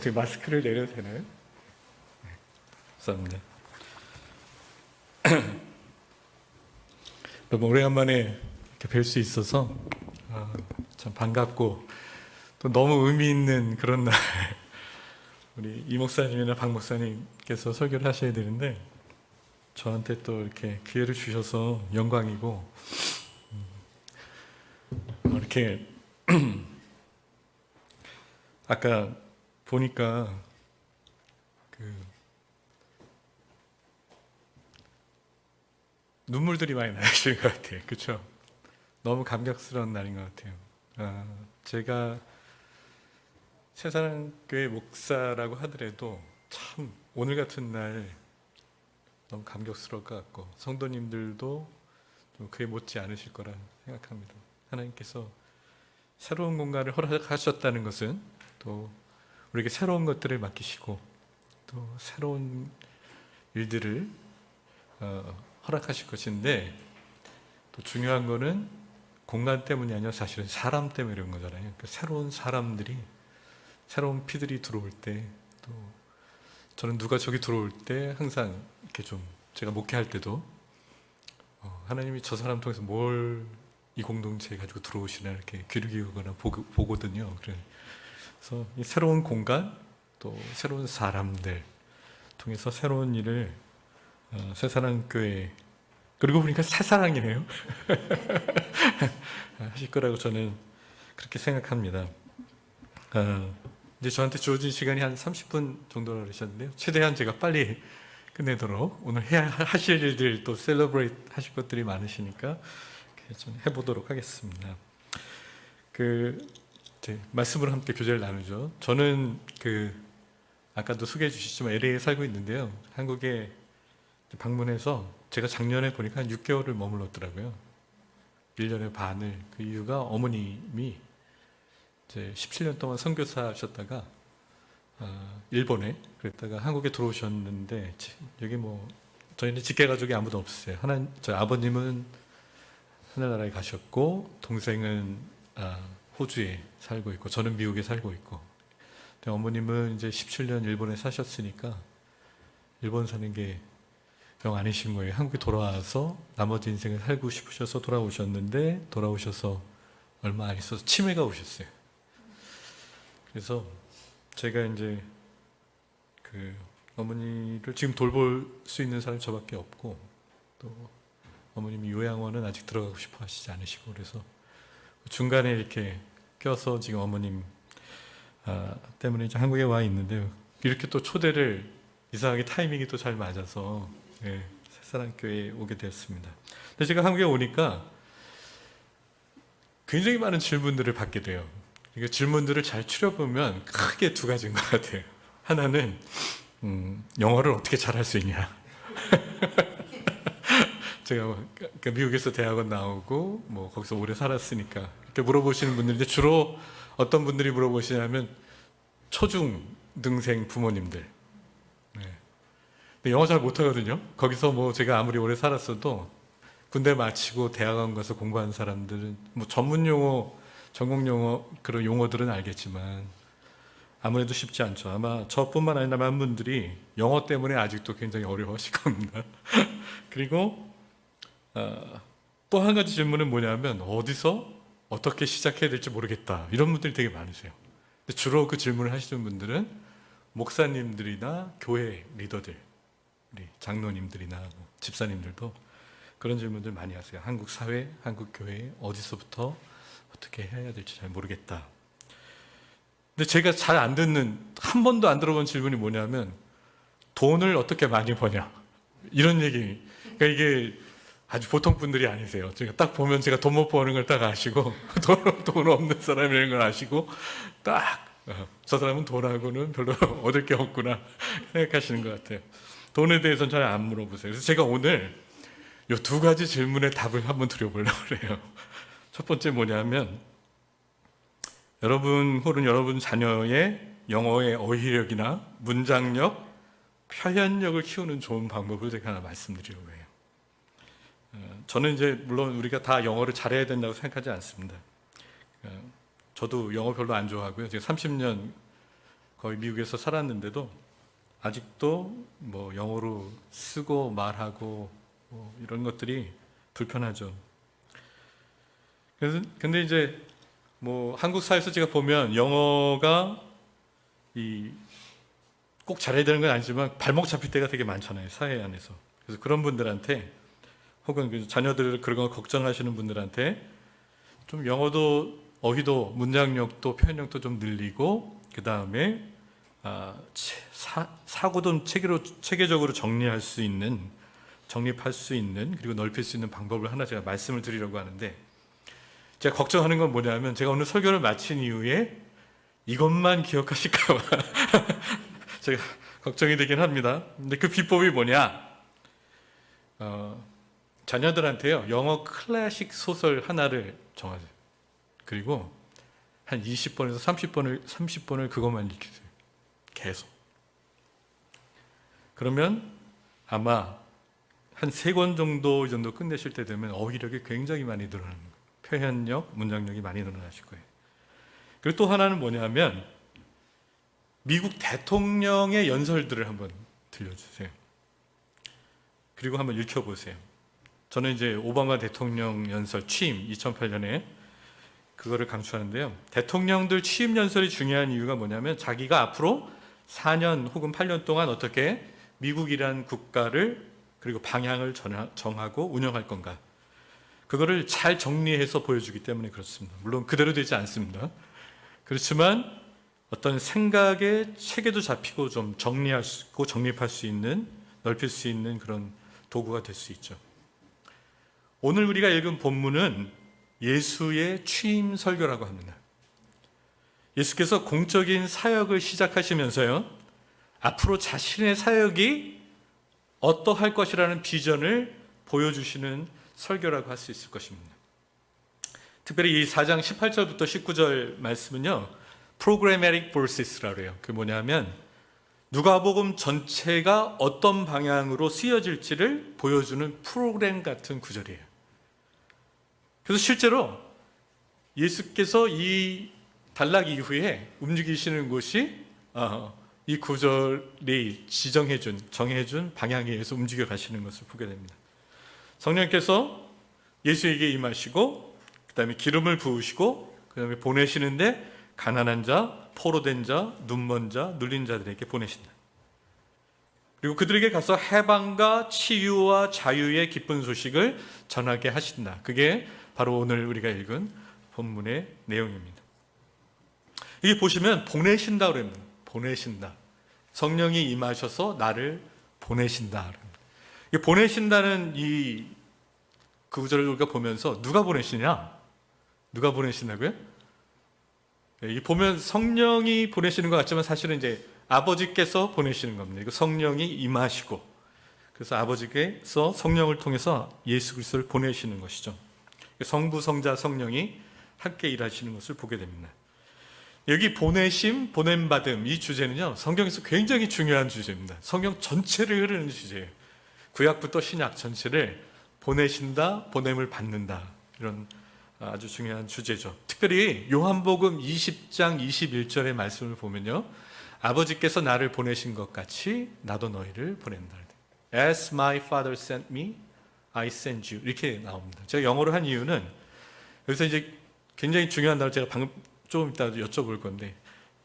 어떻게 마스크를 내려도 되나요? 네, 감사합니다. 너무 오래간만에 이렇게 뵐 수 있어서 참 반갑고 또 너무 의미 있는 그런 날 우리 이 목사님이나 박 목사님께서 설교를 하셔야 되는데 저한테 또 이렇게 기회를 주셔서 영광이고 이렇게 아까 보니까 눈물들이 많이 나시는 것 같아요. 그렇죠? 너무 감격스러운 날인 것 같아요. 제가 새사랑교회 목사라고 하더라도 참 오늘 같은 날 너무 감격스러울 것 같고 성도님들도 좀 그에 못지 않으실 거라 생각합니다. 하나님께서 새로운 공간을 허락하셨다는 것은 또 우리에게 새로운 것들을 맡기시고 또 새로운 일들을 허락하실 것인데 또 중요한 거는 공간 때문이 아니라 사실은 사람 때문에 이런 거잖아요. 그러니까 새로운 사람들이 새로운 피들이 들어올 때 또 저는 누가 저기 들어올 때 항상 이렇게 좀 제가 목회할 때도 하나님이 저 사람 통해서 뭘 이 공동체에 가지고 들어오시나 이렇게 귀를 기울거나 보거든요. 그래서 이 새로운 공간 또 새로운 사람들 통해서 새로운 일을 새사랑교회 그리고 보니까 새사랑이네요. 하실 거라고 저는 그렇게 생각합니다. 이제 저한테 주어진 시간이 한 30분 정도라 그러셨는데요. 최대한 제가 빨리 끝내도록 오늘 하실 일들 또 셀러브레이트 하실 것들이 많으시니까 좀 해보도록 하겠습니다. 이제 말씀으로 함께 교제를 나누죠. 저는 아까도 소개해 주셨지만 LA에 살고 있는데요. 한국에 방문해서 제가 작년에 보니까 한 6개월을 머물렀더라고요. 1년의 반을. 그 이유가 어머님이 이제 17년 동안 선교사셨다가 일본에 그랬다가 한국에 들어오셨는데 여기 저희는 직계가족이 아무도 없으세요. 저희 아버님은 하늘나라에 가셨고 동생은 호주에 살고 있고 저는 미국에 살고 있고 어머님은 이제 17년 일본에 사셨으니까 일본 사는 게 영 아니신 거예요. 한국에 돌아와서 나머지 인생을 살고 싶으셔서 돌아오셨는데 돌아오셔서 얼마 안 있어서 치매가 오셨어요. 그래서 제가 이제 어머니를 지금 돌볼 수 있는 사람이 저밖에 없고 또 어머님이 요양원은 아직 들어가고 싶어 하시지 않으시고 그래서 중간에 이렇게 껴서 지금 어머님 때문에 이제 한국에 와 있는데요. 이렇게 또 초대를 이상하게 타이밍이 또 잘 맞아서 새사랑교회에 오게 되었습니다. 근데 제가 한국에 오니까 굉장히 많은 질문들을 받게 돼요. 그 질문들을 잘 추려보면 크게 두 가지인 것 같아요. 하나는 영어를 어떻게 잘할 수 있냐. 제가 미국에서 대학원 나오고 거기서 오래 살았으니까 이렇게 물어보시는 분들인데 주로 어떤 분들이 물어보시냐면 초중등생 부모님들. 근데 영어 잘 못하거든요. 거기서 제가 아무리 오래 살았어도 군대 마치고 대학원 가서 공부한 사람들은 전문 용어, 전공 용어 그런 용어들은 알겠지만 아무래도 쉽지 않죠. 아마 저뿐만 아니라 많은 분들이 영어 때문에 아직도 굉장히 어려워하실 겁니다. 그리고 또 한 가지 질문은 뭐냐면 어디서 어떻게 시작해야 될지 모르겠다. 이런 분들이 되게 많으세요. 근데 주로 그 질문을 하시는 분들은 목사님들이나 교회 리더들, 우리 장로님들이나 집사님들도 그런 질문들 많이 하세요. 한국 사회, 한국 교회 어디서부터 어떻게 해야 될지 잘 모르겠다. 근데 제가 잘 안 듣는, 한 번도 안 들어본 질문이 뭐냐면 돈을 어떻게 많이 버냐 이런 얘기. 그러니까 이게 아주 보통 분들이 아니세요. 제가 딱 보면 제가 돈 못 버는 걸 딱 아시고 돈 없는 사람이라는 걸 아시고 딱 저 사람은 돈하고는 별로 얻을 게 없구나 생각하시는 것 같아요. 돈에 대해서는 잘 안 물어보세요. 그래서 제가 오늘 이 두 가지 질문의 답을 한번 드려보려고 해요. 첫 번째 뭐냐면 여러분 혹은 여러분 자녀의 영어의 어휘력이나 문장력, 표현력을 키우는 좋은 방법을 제가 하나 말씀드리려고 해요. 저는 이제 물론 우리가 다 영어를 잘해야 된다고 생각하지 않습니다. 저도 영어 별로 안 좋아하고요. 제가 30년 거의 미국에서 살았는데도 아직도 뭐 영어로 쓰고 말하고 뭐 이런 것들이 불편하죠. 그래서 근데 이제 뭐 한국 사회에서 제가 보면 영어가 꼭 잘해야 되는 건 아니지만 발목 잡힐 때가 되게 많잖아요, 사회 안에서. 그래서 그런 분들한테, 혹은 자녀들을 그런 거 걱정하시는 분들한테 좀 영어도 어휘도 문장력도 표현력도 좀 늘리고, 그 다음에 사고도 체계적으로 정립할 수 있는, 그리고 넓힐 수 있는 방법을 하나 제가 말씀을 드리려고 하는데, 제가 걱정하는 건 뭐냐면, 제가 오늘 설교를 마친 이후에 이것만 기억하실까 봐 제가 걱정이 되긴 합니다. 근데 그 비법이 뭐냐? 자녀들한테요, 영어 클래식 소설 하나를 정하세요. 그리고 한 20번에서 30번을 그것만 읽히세요. 계속. 그러면 아마 한 3권 정도 끝내실 때 되면 어휘력이 굉장히 많이 늘어나는 거예요. 표현력, 문장력이 많이 늘어나실 거예요. 그리고 또 하나는 뭐냐면, 미국 대통령의 연설들을 한번 들려주세요. 그리고 한번 읽혀보세요. 저는 이제 오바마 대통령 연설 취임 2008년에 그거를 감수하는데요. 대통령들 취임 연설이 중요한 이유가 뭐냐면, 자기가 앞으로 4년 혹은 8년 동안 어떻게 미국이라는 국가를 그리고 방향을 정하고 운영할 건가, 그거를 잘 정리해서 보여주기 때문에 그렇습니다. 물론 그대로 되지 않습니다. 그렇지만 어떤 생각의 체계도 잡히고 좀 정리할 수 있고 정립할 수 있는, 넓힐 수 있는 그런 도구가 될 수 있죠. 오늘 우리가 읽은 본문은 예수의 취임 설교라고 합니다. 예수께서 공적인 사역을 시작하시면서요, 앞으로 자신의 사역이 어떠할 것이라는 비전을 보여주시는 설교라고 할 수 있을 것입니다. 특별히 이 4장 18절부터 19절 말씀은요, Programmatic Verses라고 해요. 그게 뭐냐면, 누가복음 전체가 어떤 방향으로 쓰여질지를 보여주는 프로그램 같은 구절이에요. 그래서 실제로 예수께서 이 단락 이후에 움직이시는 곳이 이 구절이 정해준 방향에 의해서 움직여 가시는 것을 보게 됩니다. 성령께서 예수에게 임하시고, 그 다음에 기름을 부으시고, 그 다음에 보내시는데 가난한 자, 포로된 자, 눈먼 자, 눌린 자들에게 보내신다. 그리고 그들에게 가서 해방과 치유와 자유의 기쁜 소식을 전하게 하신다. 그게 바로 오늘 우리가 읽은 본문의 내용입니다. 이게 보시면 보내신다 그럽니다. 보내신다. 성령이 임하셔서 나를 보내신다. 이 보내신다는 그 구절을 우리가 보면서 누가 보내시냐? 누가 보내신다고요? 이 보면 성령이 보내시는 것 같지만 사실은 이제 아버지께서 보내시는 겁니다. 이거 성령이 임하시고, 그래서 아버지께서 성령을 통해서 예수 그리스도를 보내시는 것이죠. 성부, 성자, 성령이 함께 일하시는 것을 보게 됩니다. 여기 보내심, 보냄받음, 이 주제는요, 성경에서 굉장히 중요한 주제입니다. 성경 전체를 흐르는 주제예요. 구약부터 신약 전체를 보내신다, 보냄을 받는다, 이런 아주 중요한 주제죠. 특별히 요한복음 20장 21절의 말씀을 보면요, 아버지께서 나를 보내신 것 같이 나도 너희를 보낸다. As my father sent me, I send you. 이렇게 나옵니다. 제가 영어로 한 이유는, 여기서 이제 굉장히 중요한 단어 제가 방금 좀 이따 여쭤볼 건데,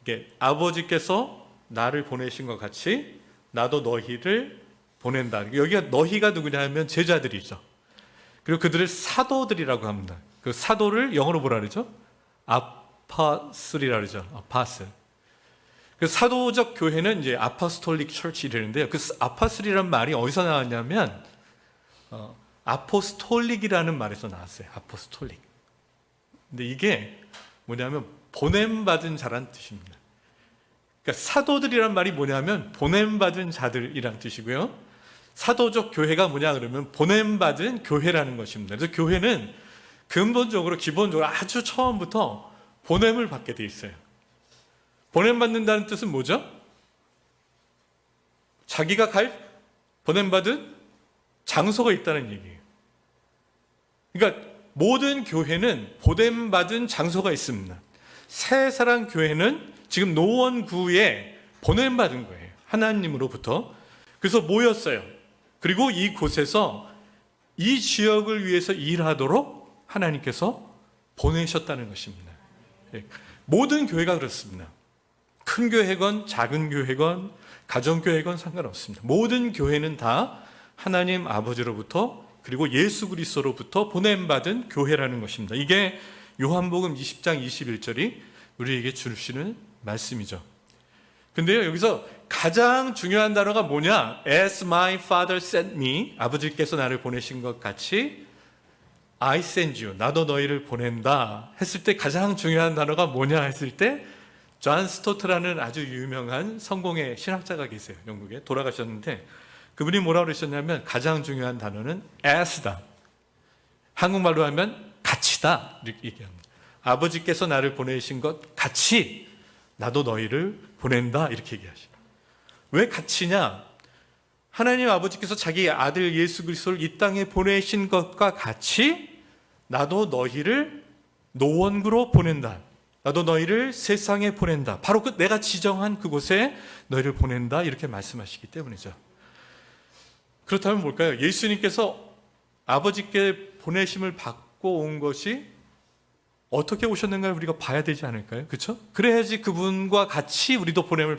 이게 아버지께서 나를 보내신 것 같이 나도 너희를 보낸다. 여기가 너희가 누구냐 하면 제자들이죠. 그리고 그들을 사도들이라고 합니다. 그 사도를 영어로 뭐라 그러죠? 아파슬이라고 그러죠. 아파슬. 그 사도적 교회는 이제 아포스톨릭 처치 이랬는데요. 그 아파슬이라는 말이 어디서 나왔냐면 아포스톨릭이라는 말에서 나왔어요. 아포스톨릭. 근데 이게 뭐냐면 보냄받은 자란 뜻입니다. 그러니까 사도들이란 말이 뭐냐면 보냄받은 자들이란 뜻이고요. 사도적 교회가 뭐냐 그러면 보냄받은 교회라는 것입니다. 그래서 교회는 근본적으로 기본적으로 아주 처음부터 보냄을 받게 돼 있어요. 보냄받는다는 뜻은 뭐죠? 자기가 갈 보냄받은 장소가 있다는 얘기예요. 그러니까 모든 교회는 보냄받은 장소가 있습니다. 새사랑교회는 지금 노원구에 보냄받은 거예요. 하나님으로부터. 그래서 모였어요. 그리고 이곳에서 이 지역을 위해서 일하도록 하나님께서 보내셨다는 것입니다. 모든 교회가 그렇습니다. 큰 교회건 작은 교회건 가정교회건 상관없습니다. 모든 교회는 다 하나님 아버지로부터 그리고 예수 그리스도로부터 보냄받은 교회라는 것입니다. 이게 요한복음 20장 21절이 우리에게 주시는 말씀이죠. 근데요, 여기서 가장 중요한 단어가 뭐냐? As my father sent me, 아버지께서 나를 보내신 것 같이 I send you, 나도 너희를 보낸다 했을 때 가장 중요한 단어가 뭐냐 했을 때 존 스토트라는 아주 유명한 성공의 신학자가 계세요. 영국에 돌아가셨는데 그분이 뭐라고 그러셨냐면 가장 중요한 단어는 as다. 한국말로 하면 같이다 이렇게 얘기합니다. 아버지께서 나를 보내신 것 같이 나도 너희를 보낸다 이렇게 얘기하시죠. 왜 같이냐? 하나님 아버지께서 자기 아들 예수 그리스도를 이 땅에 보내신 것과 같이 나도 너희를 노원구로 보낸다. 나도 너희를 세상에 보낸다. 바로 그 내가 지정한 그곳에 너희를 보낸다 이렇게 말씀하시기 때문이죠. 그렇다면 뭘까요? 예수님께서 아버지께 보내심을 받고 온 것이 어떻게 오셨는가를 우리가 봐야 되지 않을까요? 그렇죠? 그래야지 그분과 같이 우리도 보냄을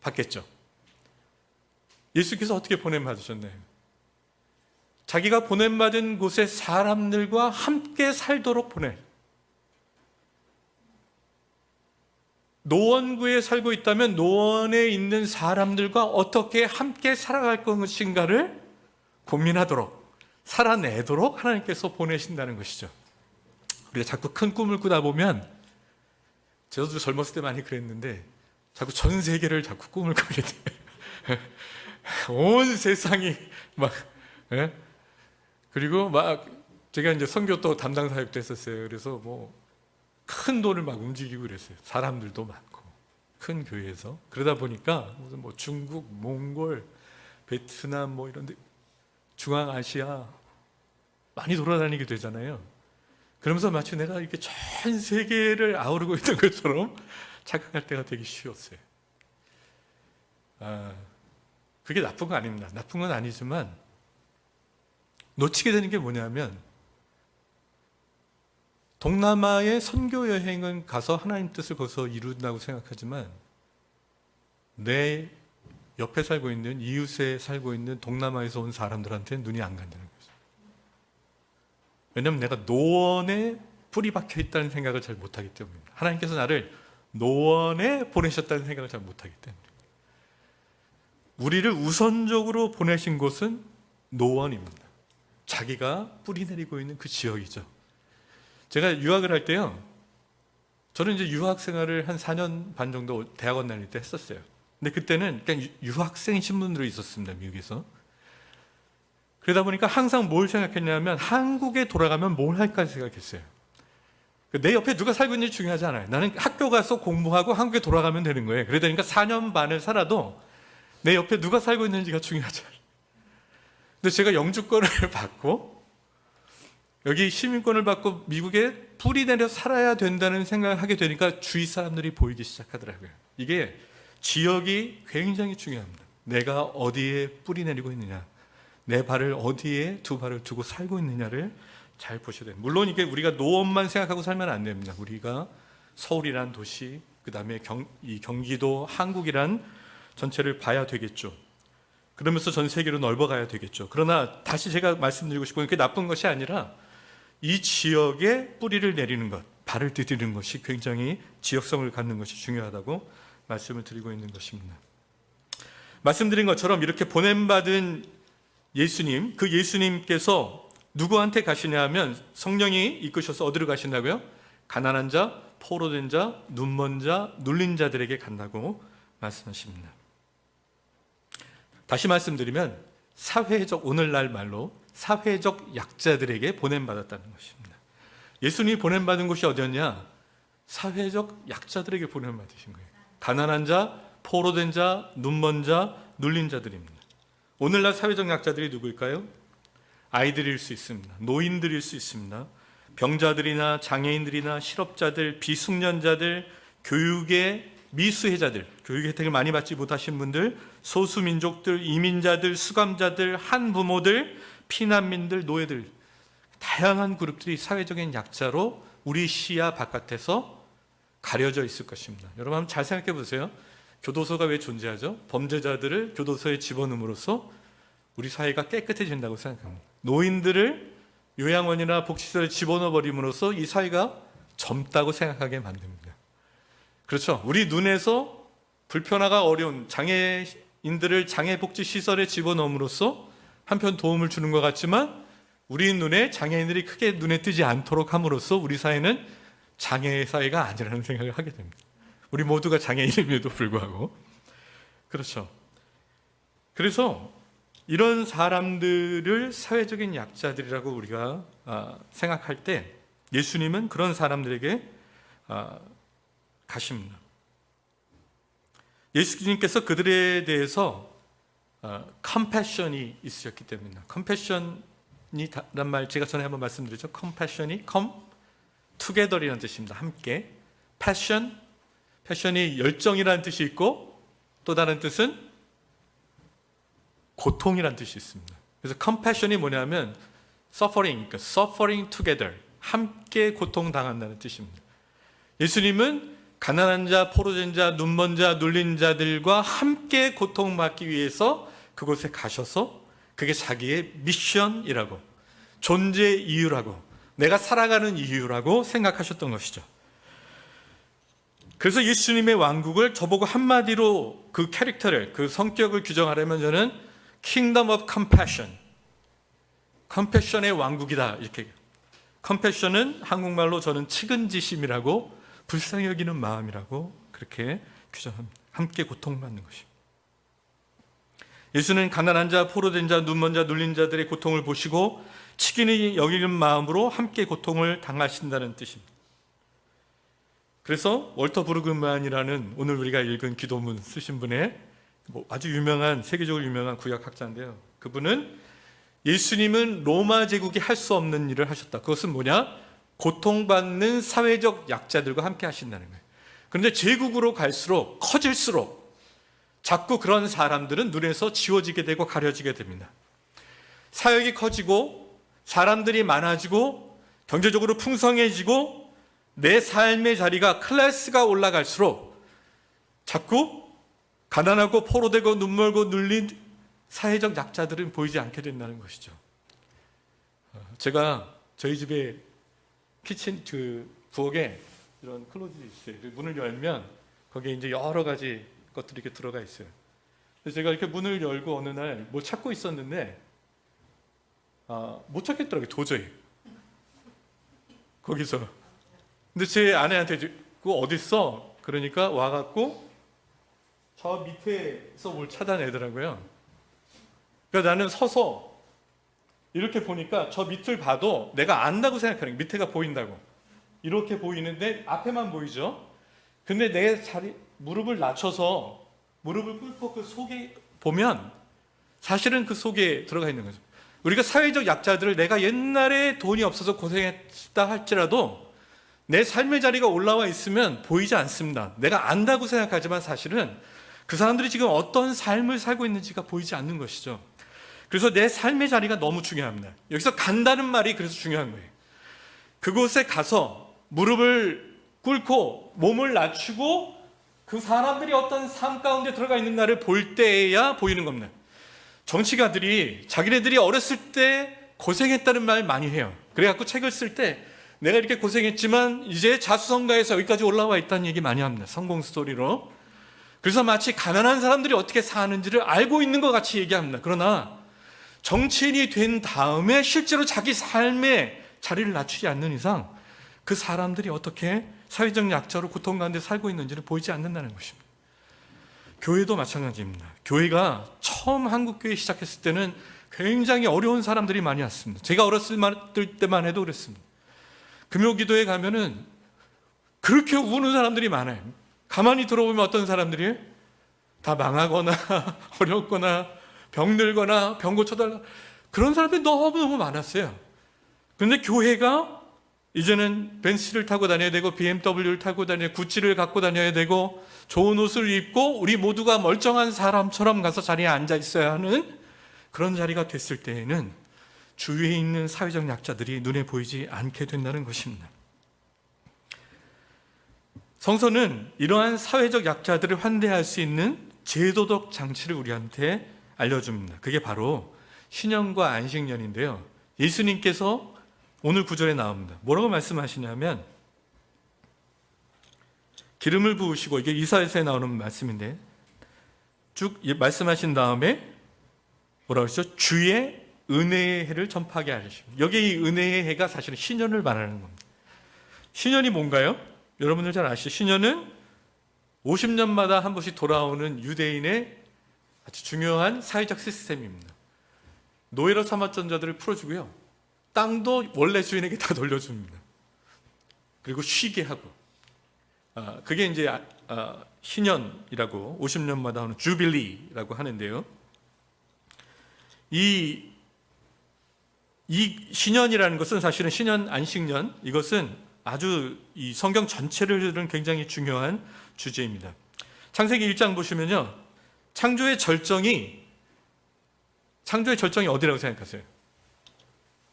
받겠죠. 예수께서 어떻게 보냄 받으셨나요? 자기가 보냄 받은 곳에 사람들과 함께 살도록 보내. 노원구에 살고 있다면 노원에 있는 사람들과 어떻게 함께 살아갈 것인가를 고민하도록 살아내도록 하나님께서 보내신다는 것이죠. 우리가 자꾸 큰 꿈을 꾸다 보면 저도 젊었을 때 많이 그랬는데 자꾸 전 세계를 자꾸 꿈을 꾸게 돼요. 온 세상이 막 그리고 막 제가 이제 선교 또 담당 사역도 했었어요. 그래서 뭐 큰 돈을 막 움직이고 그랬어요. 사람들도 많고 큰 교회에서 그러다 보니까 무슨 뭐 중국, 몽골, 베트남 뭐 이런데 중앙아시아 많이 돌아다니게 되잖아요. 그러면서 마치 내가 이렇게 전 세계를 아우르고 있는 것처럼 착각할 때가 되게 쉬웠어요. 그게 나쁜 거 아닙니다. 나쁜 건 아니지만 놓치게 되는 게 뭐냐면 동남아의 선교 여행은 가서 하나님 뜻을 거기서 이룬다고 생각하지만 내 옆에 살고 있는 이웃에 살고 있는 동남아에서 온 사람들한테는 눈이 안 간다는 거죠. 왜냐하면 내가 노원에 뿌리 박혀 있다는 생각을 잘 못하기 때문입니다. 하나님께서 나를 노원에 보내셨다는 생각을 잘 못하기 때문입니다. 우리를 우선적으로 보내신 곳은 노원입니다. 자기가 뿌리 내리고 있는 그 지역이죠. 제가 유학을 할 때요, 저는 이제 유학 생활을 한 4년 반 정도 대학원 다닐 때 했었어요. 근데 그때는 그냥 유학생 신분으로 있었습니다, 미국에서. 그러다 보니까 항상 뭘 생각했냐면 한국에 돌아가면 뭘 할까 생각했어요. 내 옆에 누가 살고 있는지 중요하지 않아요. 나는 학교 가서 공부하고 한국에 돌아가면 되는 거예요. 그러다 보니까 4년 반을 살아도 내 옆에 누가 살고 있는지가 중요하지 않아요. 근데 제가 영주권을 받고 여기 시민권을 받고 미국에 뿌리 내려 살아야 된다는 생각을 하게 되니까 주위 사람들이 보이기 시작하더라고요. 이게 지역이 굉장히 중요합니다. 내가 어디에 뿌리 내리고 있느냐, 내 발을 어디에 두 발을 두고 살고 있느냐를 잘 보셔야 돼요. 물론 이게 우리가 노원만 생각하고 살면 안 됩니다. 우리가 서울이란 도시, 그 다음에 이 경기도, 한국이란 전체를 봐야 되겠죠. 그러면서 전 세계로 넓어가야 되겠죠. 그러나 다시 제가 말씀드리고 싶은 게 그게 나쁜 것이 아니라 이 지역에 뿌리를 내리는 것, 발을 디디는 것이 굉장히 지역성을 갖는 것이 중요하다고 말씀을 드리고 있는 것입니다. 말씀드린 것처럼 이렇게 보냄받은 예수님, 그 예수님께서 누구한테 가시냐 하면 성령이 이끄셔서 어디로 가신다고요? 가난한 자, 포로된 자, 눈먼 자, 눌린 자들에게 간다고 말씀하십니다. 다시 말씀드리면 사회적, 오늘날 말로 사회적 약자들에게 보냄받았다는 것입니다. 예수님이 보냄받은 곳이 어디였냐? 사회적 약자들에게 보냄받으신 거예요. 가난한 자, 포로된 자, 눈먼 자, 눌린 자들입니다. 오늘날 사회적 약자들이 누구일까요? 아이들일 수 있습니다. 노인들일 수 있습니다. 병자들이나 장애인들이나 실업자들, 비숙련자들, 교육의 미수혜자들, 교육 혜택을 많이 받지 못하신 분들, 소수민족들, 이민자들, 수감자들, 한부모들, 피난민들, 노예들, 다양한 그룹들이 사회적인 약자로 우리 시야 바깥에서 가려져 있을 것입니다. 여러분 한번 잘 생각해 보세요. 교도소가 왜 존재하죠? 범죄자들을 교도소에 집어넣음으로써 우리 사회가 깨끗해진다고 생각합니다. 노인들을 요양원이나 복지시설에 집어넣어 버림으로써 이 사회가 젊다고 생각하게 만듭니다. 그렇죠. 우리 눈에서 불편하가 어려운 장애인들을 장애복지시설에 집어넣음으로써 한편 도움을 주는 것 같지만 우리 눈에 장애인들이 크게 눈에 띄지 않도록 함으로써 우리 사회는 장애 사회가 아니라는 생각을 하게 됩니다. 우리 모두가 장애인임에도 불구하고. 그렇죠. 그래서 이런 사람들을 사회적인 약자들이라고 우리가 생각할 때 예수님은 그런 사람들에게 가십니다. 예수님께서 그들에 대해서 컴패션이 있으셨기 때문입니다. 컴패션이란 말 제가 전에 한번 말씀드렸죠. 컴패션이 together이라는 뜻입니다. 함께. 패션이 열정이라는 뜻이 있고 또 다른 뜻은 고통이라는 뜻이 있습니다. 그래서 compassion이 뭐냐면 suffering together, 함께 고통당한다는 뜻입니다. 예수님은 가난한 자, 포로된 자, 눈먼 자, 눌린 자들과 함께 고통받기 위해서 그곳에 가셔서 그게 자기의 미션이라고, 존재 이유라고, 내가 살아가는 이유라고 생각하셨던 것이죠. 그래서 예수님의 왕국을 저보고 한마디로 그 캐릭터를, 그 성격을 규정하려면 저는 Kingdom of Compassion, 컴패션의 왕국이다 이렇게. 컴패션은 한국말로 저는 측은지심이라고, 불쌍히 여기는 마음이라고 그렇게 규정합니다. 함께 고통받는 것입니다. 예수는 가난한 자, 포로된 자, 눈먼 자, 눌린 자들의 고통을 보시고 치킨이 여기는 마음으로 함께 고통을 당하신다는 뜻입니다. 그래서 월터 브루그만이라는 오늘 우리가 읽은 기도문 쓰신 분의 아주 유명한, 세계적으로 유명한 구약학자인데요. 그분은 예수님은 로마 제국이 할 수 없는 일을 하셨다. 그것은 뭐냐? 고통받는 사회적 약자들과 함께 하신다는 거예요. 그런데 제국으로 갈수록, 커질수록 자꾸 그런 사람들은 눈에서 지워지게 되고 가려지게 됩니다. 사역이 커지고 사람들이 많아지고 경제적으로 풍성해지고 내 삶의 자리가, 클래스가 올라갈수록 자꾸 가난하고 포로되고 눈멀고 눌린 사회적 약자들은 보이지 않게 된다는 것이죠. 제가 저희 집에 키친 부엌에 이런 클로젯이 있어요. 문을 열면 거기에 이제 여러 가지 것들이 이렇게 들어가 있어요. 그래서 제가 이렇게 문을 열고 어느 날 뭐 찾고 있었는데 못 찾겠더라고요. 도저히. 거기서. 근데 제 아내한테 그거 어딨어? 그러니까 와갖고 저 밑에서 뭘 찾아내더라고요. 그러니까 나는 서서 이렇게 보니까 저 밑을 봐도 내가 안다고 생각하는 게, 밑에가 보인다고. 이렇게 보이는데 앞에만 보이죠? 근데 내 무릎을 낮춰서 무릎을 꿇고 그 속에 보면 사실은 그 속에 들어가 있는 거죠. 우리가 사회적 약자들을 내가 옛날에 돈이 없어서 고생했다 할지라도 내 삶의 자리가 올라와 있으면 보이지 않습니다. 내가 안다고 생각하지만 사실은 그 사람들이 지금 어떤 삶을 살고 있는지가 보이지 않는 것이죠. 그래서 내 삶의 자리가 너무 중요합니다. 여기서 간다는 말이 그래서 중요한 거예요. 그곳에 가서 무릎을 꿇고 몸을 낮추고 그 사람들이 어떤 삶 가운데 들어가 있는가를 볼 때에야 보이는 겁니다. 정치가들이 자기네들이 어렸을 때 고생했다는 말 많이 해요. 그래갖고 책을 쓸 때 내가 이렇게 고생했지만 이제 자수성가해서 여기까지 올라와 있다는 얘기 많이 합니다. 성공 스토리로. 그래서 마치 가난한 사람들이 어떻게 사는지를 알고 있는 것 같이 얘기합니다. 그러나 정치인이 된 다음에 실제로 자기 삶의 자리를 낮추지 않는 이상 그 사람들이 어떻게 사회적 약자로 고통 가운데 살고 있는지를 보이지 않는다는 것입니다. 교회도 마찬가지입니다. 교회가 처음 한국교회 시작했을 때는 굉장히 어려운 사람들이 많이 왔습니다. 제가 어렸을 때만 해도 그랬습니다. 금요기도에 가면은 그렇게 우는 사람들이 많아요. 가만히 들어보면 어떤 사람들이 다 망하거나 어렵거나 병들거나 병 고쳐달라, 그런 사람들이 너무너무 많았어요. 그런데 교회가 이제는 벤츠를 타고 다녀야 되고 BMW를 타고 다녀야 되고 구찌를 갖고 다녀야 되고 좋은 옷을 입고 우리 모두가 멀쩡한 사람처럼 가서 자리에 앉아 있어야 하는 그런 자리가 됐을 때에는 주위에 있는 사회적 약자들이 눈에 보이지 않게 된다는 것입니다. 성서는 이러한 사회적 약자들을 환대할 수 있는 제도적 장치를 우리한테 알려줍니다. 그게 바로 신년과 안식년인데요. 예수님께서 오늘 구절에 나옵니다. 뭐라고 말씀하시냐면 기름을 부으시고, 이게 이사야서에 나오는 말씀인데 쭉 말씀하신 다음에 뭐라고 하시죠? 주의 은혜의 해를 전파하게 하십니다. 여기 이 은혜의 해가 사실은 신년을 말하는 겁니다. 신년이 뭔가요? 여러분들 잘 아시죠? 신년은 50년마다 한 번씩 돌아오는 유대인의 아주 중요한 사회적 시스템입니다. 노예로 삼았던 자들을 풀어주고요, 땅도 원래 주인에게 다 돌려줍니다. 그리고 쉬게 하고, 그게 이제 신년이라고 50년마다 하는 주빌리라고 하는데요. 이 신년이라는 것은 사실은 신년, 안식년, 이것은 아주 이 성경 전체를 흐르는 굉장히 중요한 주제입니다. 창세기 1장 보시면요, 창조의 절정이 어디라고 생각하세요?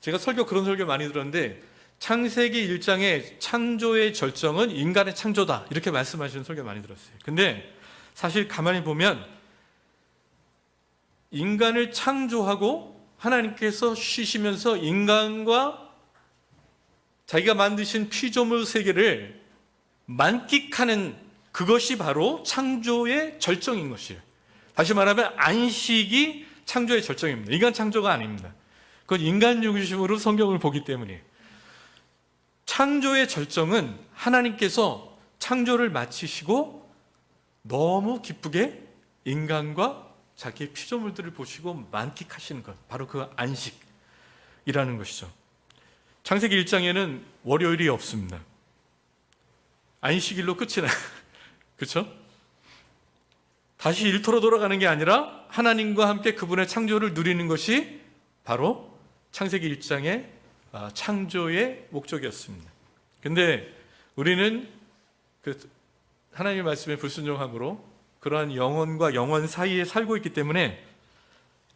제가 그런 설교 많이 들었는데 창세기 1장의 창조의 절정은 인간의 창조다, 이렇게 말씀하시는 설교 많이 들었어요. 근데 사실 가만히 보면 인간을 창조하고 하나님께서 쉬시면서 인간과 자기가 만드신 피조물 세계를 만끽하는 그것이 바로 창조의 절정인 것이에요. 다시 말하면 안식이 창조의 절정입니다. 인간 창조가 아닙니다. 그건 인간 중심으로 성경을 보기 때문에. 창조의 절정은 하나님께서 창조를 마치시고 너무 기쁘게 인간과 자기의 피조물들을 보시고 만끽하시는 것, 바로 그 안식이라는 것이죠. 창세기 1장에는 월요일이 없습니다. 안식일로 끝이 나요. 그렇죠? 다시 일터로 돌아가는 게 아니라 하나님과 함께 그분의 창조를 누리는 것이 바로 창세기 1장의 창조의 목적이었습니다. 근데 우리는 그 하나님의 말씀에 불순종함으로 그러한 영혼과 영혼 사이에 살고 있기 때문에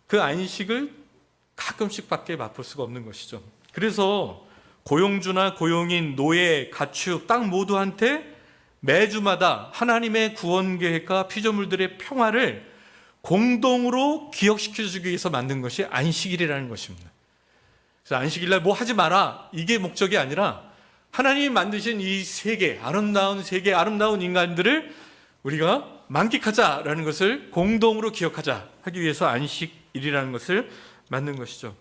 그 안식을 가끔씩 밖에 맛볼 수가 없는 것이죠. 그래서 고용주나 고용인, 노예, 가축, 땅 모두한테 매주마다 하나님의 구원 계획과 피조물들의 평화를 공동으로 기억시켜주기 위해서 만든 것이 안식일이라는 것입니다. 그래서 안식일날 뭐 하지 마라, 이게 목적이 아니라 하나님이 만드신 이 세계, 아름다운 인간들을 우리가 만끽하자라는 것을 공동으로 기억하자 하기 위해서 안식일이라는 것을 만든 것이죠.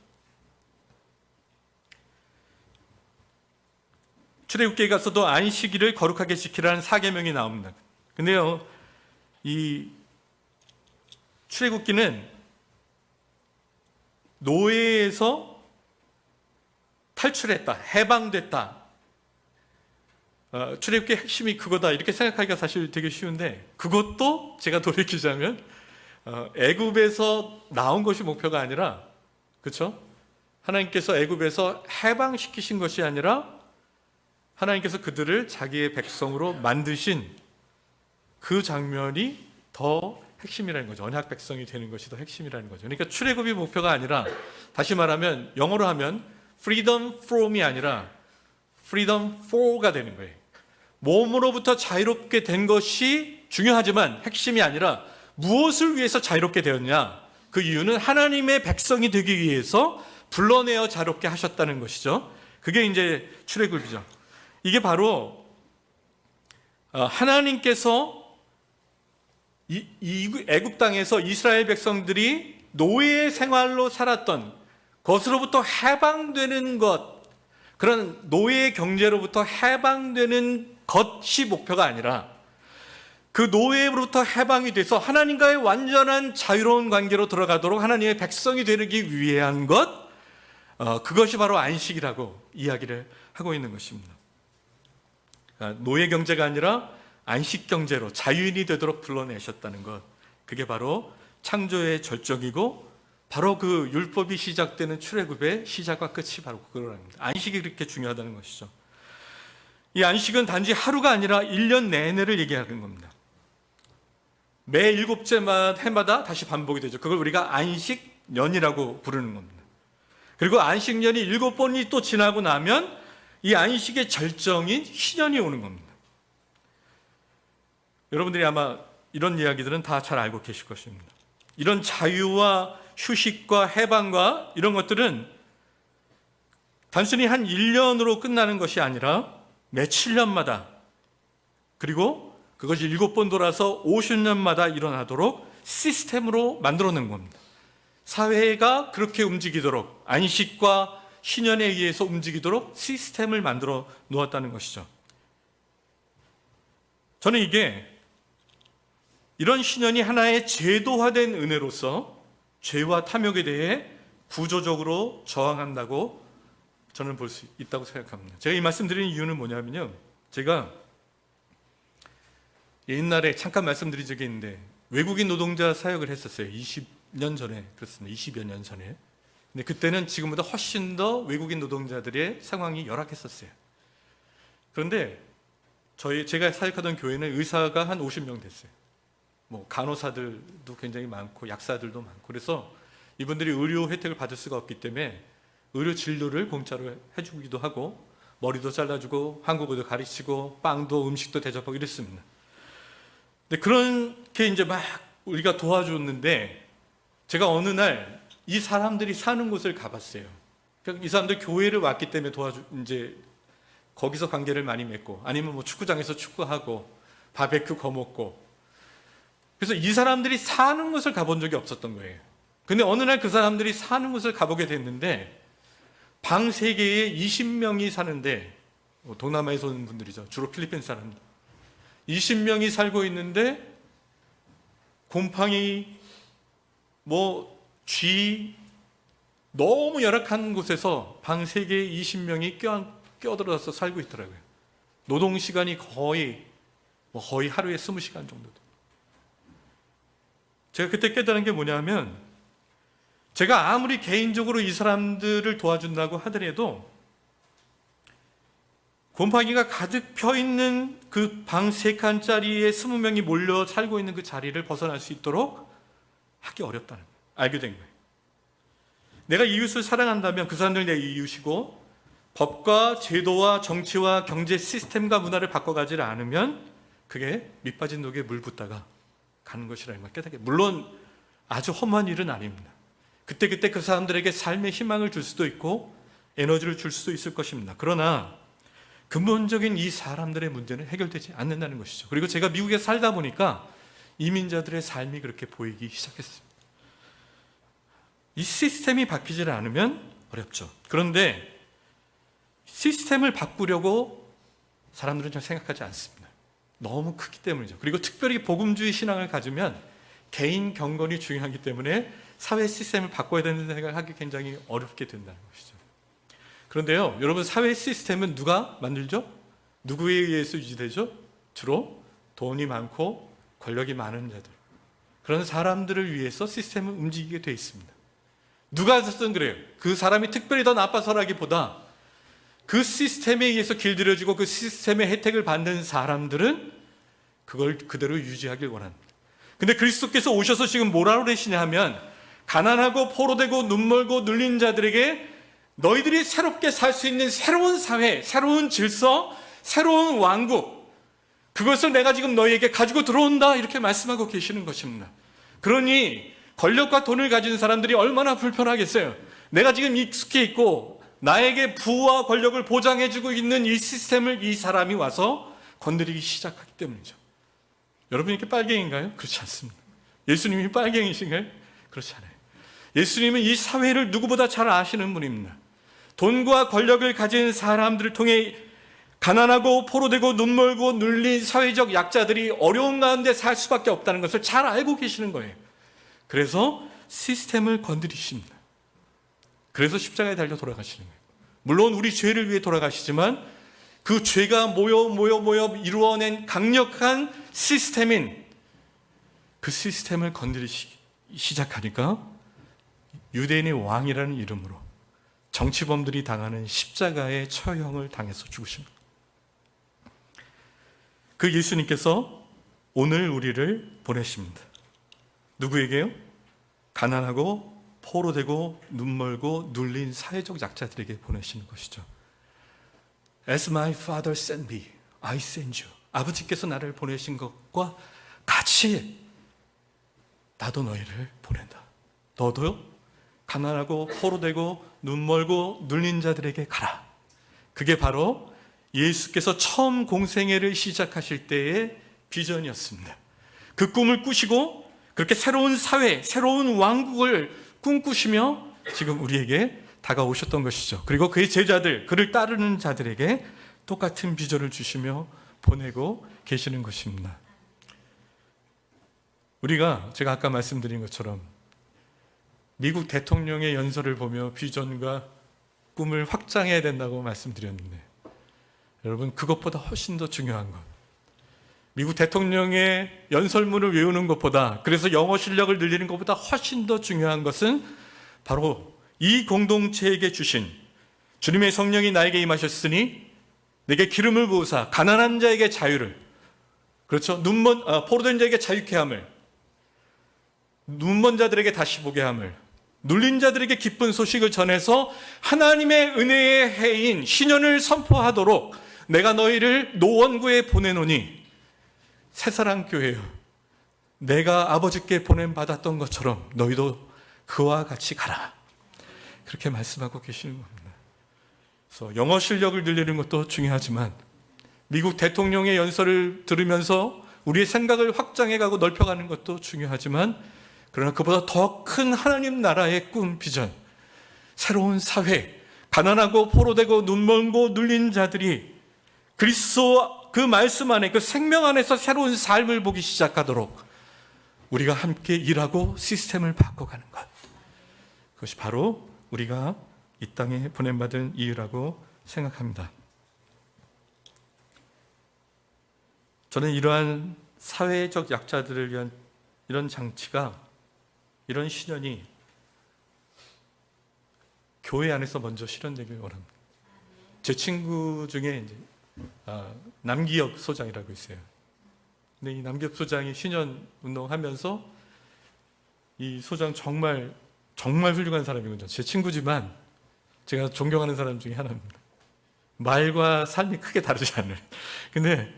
출애굽기에 가서도 안식일을 거룩하게 지키라는 사계명이 나옵니다. 근데요, 이 출애굽기는 노예에서 탈출했다, 해방됐다, 출애굽기의 핵심이 그거다, 이렇게 생각하기가 사실 되게 쉬운데, 그것도 제가 돌이키자면 애굽에서 나온 것이 목표가 아니라, 그렇죠? 하나님께서 애굽에서 해방시키신 것이 아니라 하나님께서 그들을 자기의 백성으로 만드신 그 장면이 더 핵심이라는 거죠. 언약 백성이 되는 것이 더 핵심이라는 거죠. 그러니까 출애굽이 목표가 아니라, 다시 말하면 영어로 하면 freedom from이 아니라 freedom for가 되는 거예요. 몸으로부터 자유롭게 된 것이 중요하지만 핵심이 아니라 무엇을 위해서 자유롭게 되었냐, 그 이유는 하나님의 백성이 되기 위해서 불러내어 자유롭게 하셨다는 것이죠. 그게 이제 출애굽이죠. 이게 바로 하나님께서 이 애굽 땅에서 이스라엘 백성들이 노예의 생활로 살았던 것으로부터 해방되는 것, 그런 노예의 경제로부터 해방되는 것이 목표가 아니라 그 노예로부터 해방이 돼서 하나님과의 완전한 자유로운 관계로 들어가도록 하나님의 백성이 되기 위한 것, 그것이 바로 안식이라고 이야기를 하고 있는 것입니다. 노예 경제가 아니라 안식 경제로 자유인이 되도록 불러내셨다는 것, 그게 바로 창조의 절정이고 바로 그 율법이 시작되는 출애굽의 시작과 끝이 바로 그거랍니다. 안식이 그렇게 중요하다는 것이죠. 이 안식은 단지 하루가 아니라 1년 내내를 얘기하는 겁니다. 매 7째 해마다 다시 반복이 되죠. 그걸 우리가 안식년이라고 부르는 겁니다. 그리고 안식년이 7번이 또 지나고 나면 이 안식의 절정인 희년이 오는 겁니다. 여러분들이 아마 이런 이야기들은 다 잘 알고 계실 것입니다. 이런 자유와 휴식과 해방과 이런 것들은 단순히 한 1년으로 끝나는 것이 아니라 매 7년마다, 그리고 그것이 7번 돌아서 50년마다 일어나도록 시스템으로 만들어 놓은 겁니다. 사회가 그렇게 움직이도록, 안식과 희년에 의해서 움직이도록 시스템을 만들어 놓았다는 것이죠. 저는 이런 희년이 하나의 제도화된 은혜로서 죄와 탐욕에 대해 구조적으로 저항한다고 저는 볼 수 있다고 생각합니다. 제가 이 말씀 드리는 이유는 뭐냐면요, 제가 옛날에 잠깐 말씀드린 적이 있는데 외국인 노동자 사역을 했었어요. 20년 전에. 그렇습니다. 20여 년 전에. 근데 그때는 지금보다 훨씬 더 외국인 노동자들의 상황이 열악했었어요. 그런데 제가 사역하던 교회는 의사가 한 50명 됐어요. 간호사들도 굉장히 많고 약사들도 많고, 그래서 이분들이 의료 혜택을 받을 수가 없기 때문에 의료 진료를 공짜로 해주기도 하고, 머리도 잘라주고, 한국어도 가르치고, 빵도 음식도 대접하고 이랬습니다. 근데 그렇게 이제 막 우리가 도와줬는데, 제가 어느 날 이 사람들이 사는 곳을 가봤어요. 이 사람들 교회를 왔기 때문에 이제 거기서 관계를 많이 맺고, 아니면 축구장에서 축구하고, 바베큐 거먹고, 그래서 이 사람들이 사는 곳을 가본 적이 없었던 거예요. 근데 어느 날 그 사람들이 사는 곳을 가보게 됐는데, 방 3개에 20명이 사는데, 동남아에서 온 분들이죠. 주로 필리핀 사람들. 20명이 살고 있는데, 곰팡이, 쥐, 너무 열악한 곳에서 방 3개에 20명이 껴들어서 살고 있더라고요. 노동시간이 거의 하루에 20시간 정도. 제가 그때 깨달은 게 뭐냐면, 제가 아무리 개인적으로 이 사람들을 도와준다고 하더라도 곰팡이가 가득 펴있는 그 방 3칸짜리에 20명이 몰려 살고 있는 그 자리를 벗어날 수 있도록 하기 어렵다는 거예요. 알게 된 거예요. 내가 이웃을 사랑한다면 그 사람들 내 이웃이고, 법과 제도와 정치와 경제 시스템과 문화를 바꿔가지 않으면 그게 밑빠진 독에 물 붓다가 가는 것이라는 걸 깨닫게. 물론 아주 험한 일은 아닙니다. 그때 그 사람들에게 삶의 희망을 줄 수도 있고 에너지를 줄 수도 있을 것입니다. 그러나 근본적인 이 사람들의 문제는 해결되지 않는다는 것이죠. 그리고 제가 미국에 살다 보니까 이민자들의 삶이 그렇게 보이기 시작했습니다. 이 시스템이 바뀌지 않으면 어렵죠. 그런데 시스템을 바꾸려고 사람들은 잘 생각하지 않습니다. 너무 크기 때문이죠. 그리고 특별히 복음주의 신앙을 가지면 개인 경건이 중요하기 때문에 사회 시스템을 바꿔야 되는 생각을 하기 굉장히 어렵게 된다는 것이죠. 그런데요, 여러분, 사회 시스템은 누가 만들죠? 누구에 의해서 유지되죠? 주로 돈이 많고 권력이 많은 자들, 그런 사람들을 위해서 시스템은 움직이게 되어 있습니다. 누가 했든 그래요. 그 사람이 특별히 더 나빠서라기보다 그 시스템에 의해서 길들여지고 그 시스템의 혜택을 받는 사람들은 그걸 그대로 유지하길 원합니다. 근데 그리스도께서 오셔서 지금 뭐라고 그러시냐 하면, 가난하고 포로되고 눈멀고 눌린 자들에게 너희들이 새롭게 살 수 있는 새로운 사회, 새로운 질서, 새로운 왕국, 그것을 내가 지금 너희에게 가지고 들어온다, 이렇게 말씀하고 계시는 것입니다. 그러니 권력과 돈을 가진 사람들이 얼마나 불편하겠어요. 내가 지금 익숙해 있고 나에게 부와 권력을 보장해주고 있는 이 시스템을 이 사람이 와서 건드리기 시작하기 때문이죠. 여러분, 이렇게 빨갱인가요? 그렇지 않습니다. 예수님이 빨갱이신가요? 그렇지 않아요. 예수님은 이 사회를 누구보다 잘 아시는 분입니다. 돈과 권력을 가진 사람들을 통해 가난하고 포로되고 눈멀고 눌린 사회적 약자들이 어려운 가운데 살 수밖에 없다는 것을 잘 알고 계시는 거예요. 그래서 시스템을 건드리십니다. 그래서 십자가에 달려 돌아가시는 거예요. 물론 우리 죄를 위해 돌아가시지만 그 죄가 모여 이루어낸 강력한 시스템인 그 시스템을 건드리기 시작하니까 유대인의 왕이라는 이름으로 정치범들이 당하는 십자가의 처형을 당해서 죽으십니다. 그 예수님께서 오늘 우리를 보내십니다. 누구에게요? 가난하고 포로되고 눈멀고 눌린 사회적 약자들에게 보내시는 것이죠. As my father sent me, I send you. 아버지께서 나를 보내신 것과 같이 나도 너희를 보낸다. 너도 가난하고 포로되고 눈멀고 눌린 자들에게 가라. 그게 바로 예수께서 처음 공생애를 시작하실 때의 비전이었습니다. 그 꿈을 꾸시고 그렇게 새로운 사회, 새로운 왕국을 꿈꾸시며 지금 우리에게 다가오셨던 것이죠. 그리고 그의 제자들, 그를 따르는 자들에게 똑같은 비전을 주시며 보내고 계시는 것입니다. 우리가 제가 아까 말씀드린 것처럼 미국 대통령의 연설을 보며 비전과 꿈을 확장해야 된다고 말씀드렸는데, 여러분, 그것보다 훨씬 더 중요한 것, 미국 대통령의 연설문을 외우는 것보다, 그래서 영어 실력을 늘리는 것보다 훨씬 더 중요한 것은 바로 이 공동체에게 주신 주님의 성령이 나에게 임하셨으니 내게 기름을 부으사 가난한 자에게 자유를, 그렇죠, 포로된 자에게 자유케 함을, 눈먼 자들에게 다시 보게 함을, 눌린 자들에게 기쁜 소식을 전해서 하나님의 은혜의 해인 신년을 선포하도록 내가 너희를 노원구에 보내노니, 새사랑교회여, 내가 아버지께 보냄받았던 것처럼 너희도 그와 같이 가라. 그렇게 말씀하고 계시는 겁니다. 그래서 영어 실력을 늘리는 것도 중요하지만 미국 대통령의 연설을 들으면서 우리의 생각을 확장해가고 넓혀가는 것도 중요하지만, 그러나 그보다 더 큰 하나님 나라의 꿈, 비전, 새로운 사회, 가난하고 포로되고 눈먼고 눌린 자들이 그리스도 그 말씀 안에, 그 생명 안에서 새로운 삶을 보기 시작하도록 우리가 함께 일하고 시스템을 바꿔가는 것, 그것이 바로 우리가 이 땅에 보냄받은 이유라고 생각합니다. 저는 이러한 사회적 약자들을 위한 이런 장치가, 이런 신년이 교회 안에서 먼저 실현되길 원합니다. 제 친구 중에 이제 남기엽 소장이라고 있어요. 근데 이 남기엽 소장이 신년 운동하면서, 이 소장 정말 훌륭한 사람이거든요. 제 친구지만 제가 존경하는 사람 중에 하나입니다. 말과 삶이 크게 다르지 않을. 근데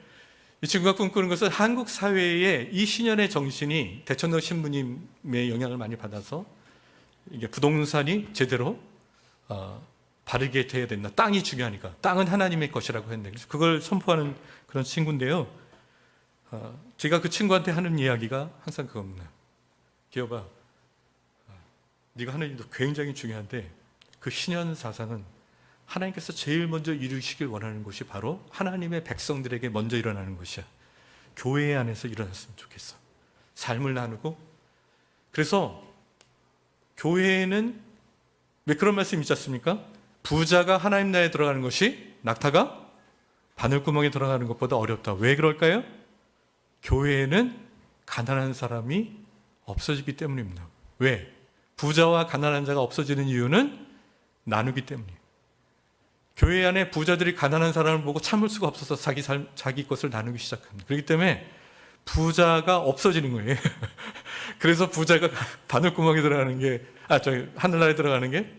이 친구가 꿈꾸는 것은 한국 사회의 이 신년의 정신이 대천동 신부님의 영향을 많이 받아서 이게 부동산이 제대로 바르게 돼야 된다. 땅이 중요하니까. 땅은 하나님의 것이라고 했는데, 그래서 그걸 선포하는 그런 친구인데요. 제가 그 친구한테 하는 이야기가 항상 그겁니다. 기어봐, 네가 하는 일도 굉장히 중요한데 그 신년 사상은 하나님께서 제일 먼저 이루시길 원하는 것이 바로 하나님의 백성들에게 먼저 일어나는 것이야. 교회 안에서 일어났으면 좋겠어. 삶을 나누고. 그래서 교회에는 왜 그런 말씀 있지 않습니까? 부자가 하나님 나라에 들어가는 것이 낙타가 바늘구멍에 들어가는 것보다 어렵다. 왜 그럴까요? 교회에는 가난한 사람이 없어지기 때문입니다. 왜? 부자와 가난한 자가 없어지는 이유는 나누기 때문이에요. 교회 안에 부자들이 가난한 사람을 보고 참을 수가 없어서 자기 것을 나누기 시작합니다. 그렇기 때문에 부자가 없어지는 거예요. 그래서 부자가 바늘구멍에 들어가는 게, 하늘나라에 들어가는 게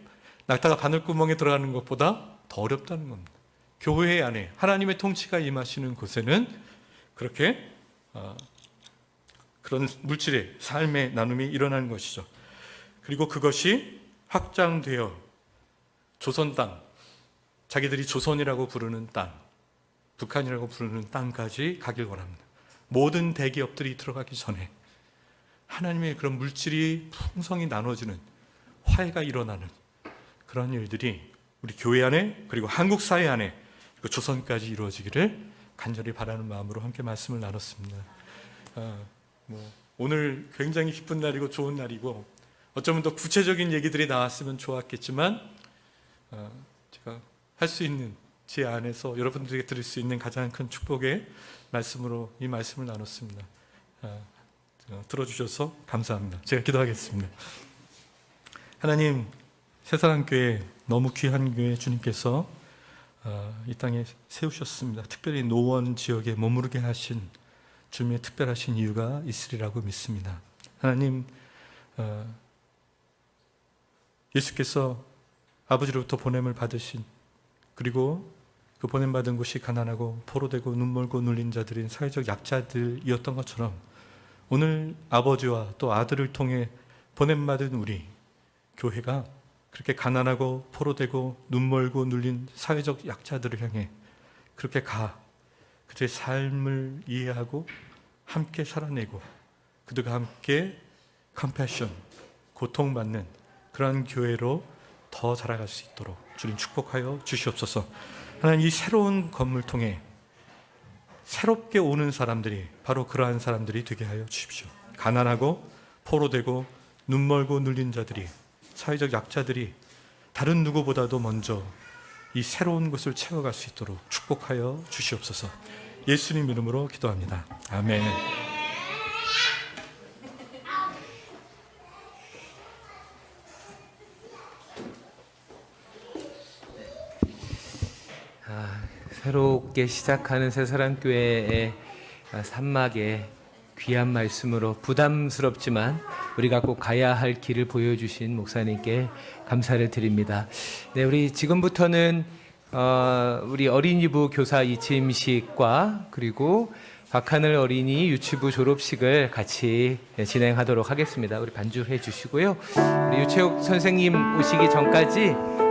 낙타가 바늘구멍에 들어가는 것보다 더 어렵다는 겁니다. 교회 안에 하나님의 통치가 임하시는 곳에는 그렇게 그런 물질의 삶의 나눔이 일어나는 것이죠. 그리고 그것이 확장되어 조선 땅, 자기들이 조선이라고 부르는 땅, 북한이라고 부르는 땅까지 가길 원합니다. 모든 대기업들이 들어가기 전에 하나님의 그런 물질이 풍성히 나눠지는, 화해가 일어나는 그런 일들이 우리 교회 안에, 그리고 한국 사회 안에, 그리고 조선까지 이루어지기를 간절히 바라는 마음으로 함께 말씀을 나눴습니다. 오늘 굉장히 기쁜 날이고 좋은 날이고, 어쩌면 더 구체적인 얘기들이 나왔으면 좋았겠지만, 제가 할 수 있는 제 안에서 여러분들에게 드릴 수 있는 가장 큰 축복의 말씀으로 이 말씀을 나눴습니다. 들어주셔서 감사합니다. 제가 기도하겠습니다. 하나님, 새사랑교회, 너무 귀한 교회 주님께서 이 땅에 세우셨습니다. 특별히 노원 지역에 머무르게 하신 주님의 특별하신 이유가 있으리라고 믿습니다. 하나님, 예수께서 아버지로부터 보냄을 받으신, 그리고 그 보냄받은 곳이 가난하고 포로되고 눈멀고 눌린 자들인 사회적 약자들이었던 것처럼 오늘 아버지와 또 아들을 통해 보냄받은 우리 교회가 그렇게 가난하고 포로되고 눈멀고 눌린 사회적 약자들을 향해 그렇게 그들의 삶을 이해하고 함께 살아내고 그들과 함께 컴패션, 고통받는 그러한 교회로 더 자라갈 수 있도록 주님 축복하여 주시옵소서. 하나님, 이 새로운 건물 통해 새롭게 오는 사람들이 바로 그러한 사람들이 되게 하여 주십시오. 가난하고 포로되고 눈멀고 눌린 자들이, 사회적 약자들이 다른 누구보다도 먼저 이 새로운 것을 채워갈 수 있도록 축복하여 주시옵소서. 예수님 이름으로 기도합니다. 아멘. 새롭게 시작하는 새사랑교회의 산막에 귀한 말씀으로 부담스럽지만 우리가 꼭 가야 할 길을 보여주신 목사님께 감사를 드립니다. 네, 우리 지금부터는 우리 어린이부 교사 이침식과 그리고 박하늘 어린이 유치부 졸업식을 같이 진행하도록 하겠습니다. 우리 반주해 주시고요. 우리 유채옥 선생님 오시기 전까지